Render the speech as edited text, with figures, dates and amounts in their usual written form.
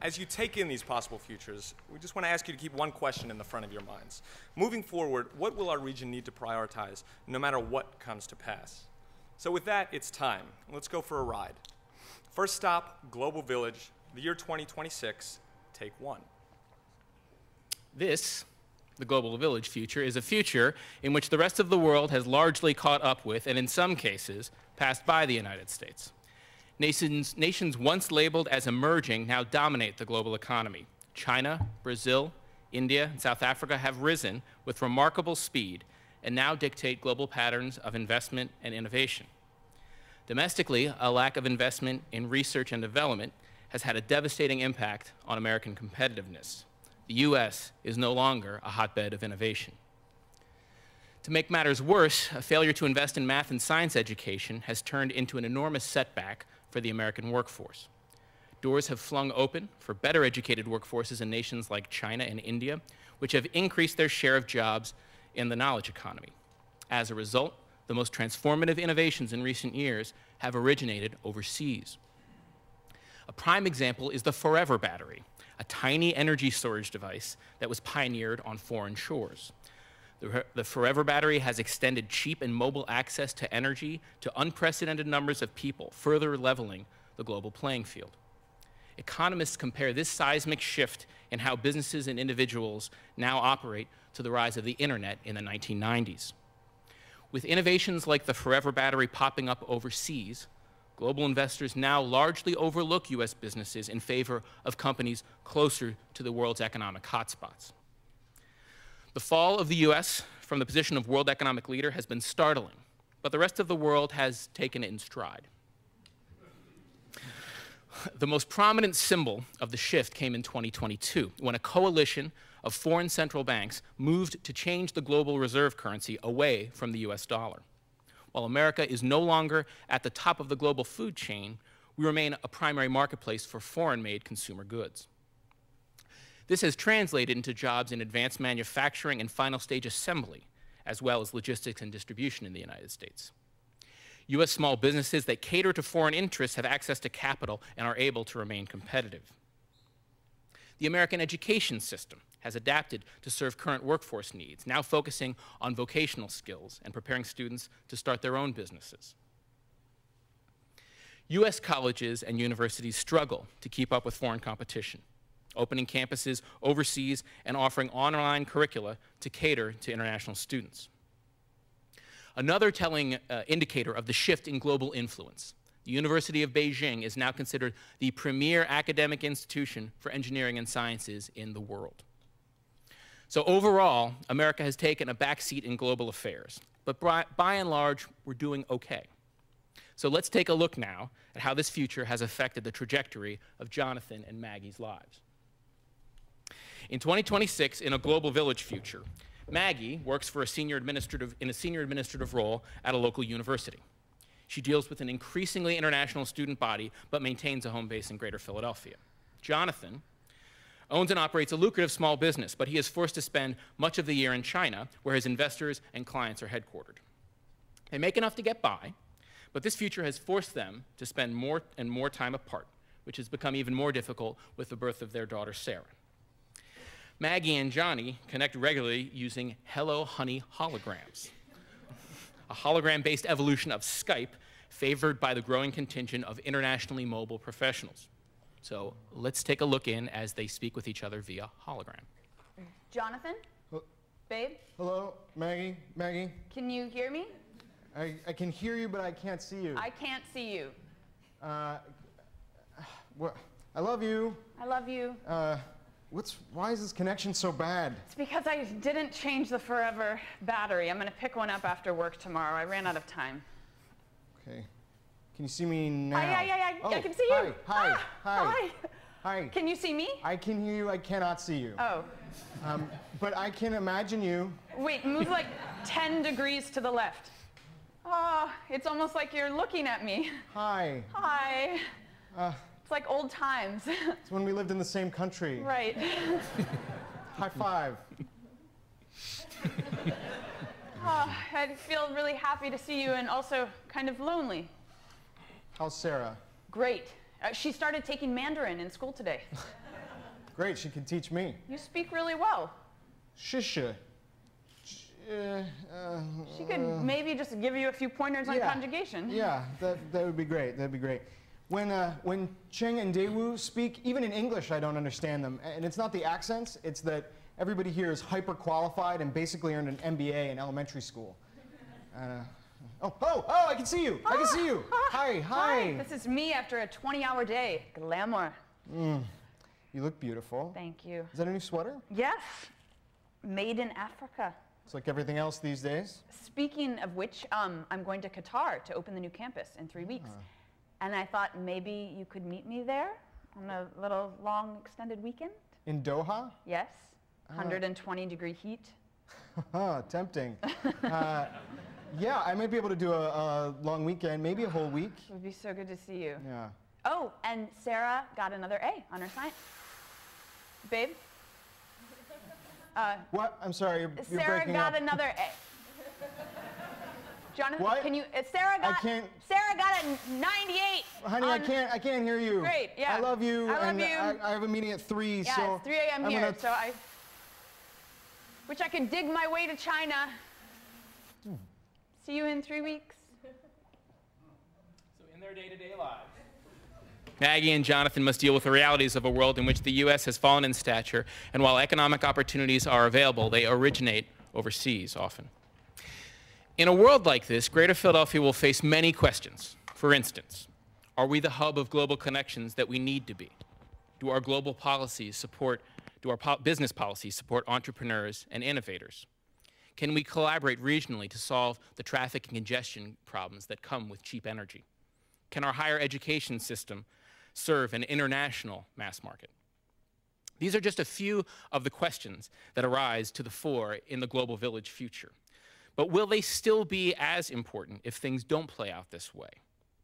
as you take in these possible futures, we just want to ask you to keep one question in the front of your minds. Moving forward, what will our region need to prioritize no matter what comes to pass? So with that, it's time. Let's go for a ride. First stop, Global Village, the year 2026, take one. This, the Global Village future, is a future in which the rest of the world has largely caught up with, and in some cases, passed by the United States. Nations once labeled as emerging now dominate the global economy. China, Brazil, India, and South Africa have risen with remarkable speed and now dictate global patterns of investment and innovation. Domestically, a lack of investment in research and development has had a devastating impact on American competitiveness. The US is no longer a hotbed of innovation. To make matters worse, a failure to invest in math and science education has turned into an enormous setback for the American workforce. Doors have flung open for better educated workforces in nations like China and India, which have increased their share of jobs in the knowledge economy. As a result, the most transformative innovations in recent years have originated overseas. A prime example is the Forever battery, a tiny energy storage device that was pioneered on foreign shores. The Forever battery has extended cheap and mobile access to energy to unprecedented numbers of people, further leveling the global playing field. Economists compare this seismic shift in how businesses and individuals now operate to the rise of the internet in the 1990s. With innovations like the Forever battery popping up overseas, global investors now largely overlook US businesses in favor of companies closer to the world's economic hotspots. The fall of the US from the position of world economic leader has been startling, but the rest of the world has taken it in stride. The most prominent symbol of the shift came in 2022, when a coalition of foreign central banks moved to change the global reserve currency away from the US dollar. While America is no longer at the top of the global food chain, we remain a primary marketplace for foreign-made consumer goods. This has translated into jobs in advanced manufacturing and final stage assembly, as well as logistics and distribution in the United States. US small businesses that cater to foreign interests have access to capital and are able to remain competitive. The American education system has adapted to serve current workforce needs, now focusing on vocational skills and preparing students to start their own businesses. US colleges and universities struggle to keep up with foreign competition, opening campuses overseas and offering online curricula to cater to international students. Another telling indicator of the shift in global influence, the University of Beijing is now considered the premier academic institution for engineering and sciences in the world. So overall, America has taken a backseat in global affairs, but by and large, we're doing okay. So let's take a look now at how this future has affected the trajectory of Jonathan and Maggie's lives. In 2026, in a Global Village future, Maggie works for in a senior administrative role at a local university. She deals with an increasingly international student body, but maintains a home base in Greater Philadelphia. Jonathan owns and operates a lucrative small business, but he is forced to spend much of the year in China, where his investors and clients are headquartered. They make enough to get by, but this future has forced them to spend more and more time apart, which has become even more difficult with the birth of their daughter, Sarah. Maggie and Johnny connect regularly using Hello Honey holograms, a hologram-based evolution of Skype favored by the growing contingent of internationally mobile professionals. So let's take a look in as they speak with each other via hologram. Jonathan? Babe? Hello, Maggie? Maggie? Can you hear me? I can hear you, but I can't see you. I can't see you. What? I love you. I love you. Why is this connection so bad? It's because I didn't change the Forever battery. I'm going to pick one up after work tomorrow. I ran out of time. Okay. Can you see me now? I can see you. Hi. Hi. Hi. Can you see me? I can hear you. I cannot see you. Oh. But I can imagine you. Wait, move like 10 degrees to the left. Oh, it's almost like you're looking at me. Hi. Hi. It's like old times. It's when we lived in the same country. Right. High five. Oh, I feel really happy to see you and also kind of lonely. How's Sarah? Great. She started taking Mandarin in school today. Great, she can teach me. You speak really well. Shisha. She could maybe just give you a few pointers on conjugation. Yeah, that would be great. That'd be great. When Cheng and Daewoo speak, even in English, I don't understand them. And it's not the accents, it's that everybody here is hyper qualified and basically earned an MBA in elementary school. Oh, I can see you. I can see you. Hi. Hi, this is me after a 20-hour day. Glamour. You look beautiful. Thank you. Is that a new sweater? Yes, made in Africa. It's like everything else these days. Speaking of which, I'm going to Qatar to open the new campus in 3 weeks. And I thought maybe you could meet me there on a little long extended weekend. In Doha? Yes, 120-degree heat. Tempting. Yeah, I might be able to do a long weekend, maybe a whole week. It would be so good to see you. Yeah. Oh, and Sarah got another A on her science. Babe? What? I'm sorry, you're Sarah breaking got up. another A. Jonathan, What? can you? Sarah got. I can't. Sarah got a 98. Honey, I can't hear you. Great, yeah. I love you. I love and you. I have a meeting at 3, Yeah, so it's 3 a.m. I'm here, gonna... so I wish I could dig my way to China. See you in 3 weeks. So in their day-to-day lives, Maggie and Jonathan must deal with the realities of a world in which the U.S. has fallen in stature, and while economic opportunities are available, they originate overseas often. In a world like this, Greater Philadelphia will face many questions. For instance, are we the hub of global connections that we need to be? Do our global policies support, business policies support entrepreneurs and innovators? Can we collaborate regionally to solve the traffic and congestion problems that come with cheap energy? Can our higher education system serve an international mass market? These are just a few of the questions that arise to the fore in the global village future. But will they still be as important if things don't play out this way?